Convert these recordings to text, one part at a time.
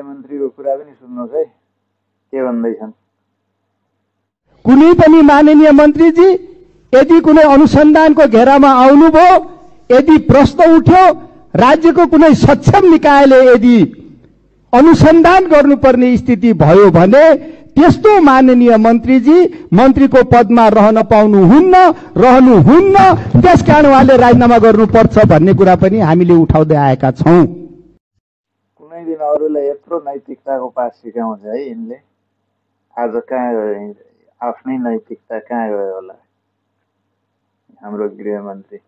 गृहमन्त्रीको कुरा पनि सुन्नुहोस् है, के भन्दैछन्। कुनै पनि माननीय मन्त्रीजी यदि कुनै अनुसन्धानको घेरामा आउनुभयो, यदि प्रश्न उठ्यो, राज्यको कुनै सक्षम निकायले यदि अनुसन्धान गर्नुपर्ने स्थिति भयो भने त्यस्तो माननीय मन्त्रीजी मन्त्रीको पदमा रहन रहनुहुन्न। त्यसकारण उहाँले राजीनामा गर्नुपर्छ भन्ने कुरा पनि हामीले उठाउँदै आएका छौं। कुनै दिन अरूलाई यत्रो नैतिकताको पाठ सिकाउँछ है यिनले, आज कहाँ गयो, आफ्नै नैतिकता कहाँ गयो होला। हाम्रो गृहमन्त्री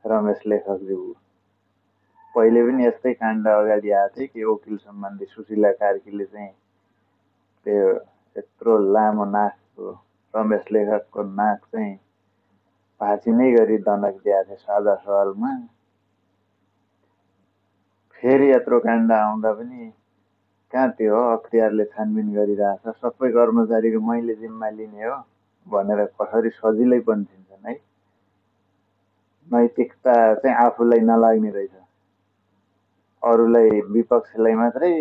रमेश लेखकज्यू पहिले पनि यस्तै काण्ड अगाडि आएको थियो कि वकिल सम्बन्धी सुशीला कार्कीले चाहिँ त्यो यत्रो लामो नाकको रमेश लेखकको नाक चाहिँ भाँचिनै गरी दण्डक दिएको थियो सादा सवालमा। फेरि यत्रो काण्ड आउँदा पनि कहाँ त्यो अख्तियारले छानबिन गरिरहेछ, सबै कर्मचारीको मैले जिम्मा लिने हो भनेर कसरी सजिलै बन्छिन्छन् है। नैतिकता चाहिँ आफूलाई नलाग्ने रहेछ, अरूलाई विपक्षलाई मात्रै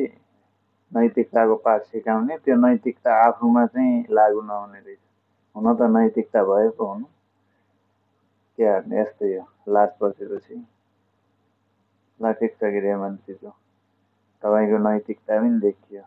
नैतिकताको पाठ सिकाउने, त्यो नैतिकता आफूमा चाहिँ लागू नहुने रहेछ। हुन त नैतिकता भए पो हुनु, के गर्ने, यस्तै हो लाज बसेपछि। ल ठिक छ गृहमन्त्रीज्यू, तपाईँको नैतिकता पनि देखियो।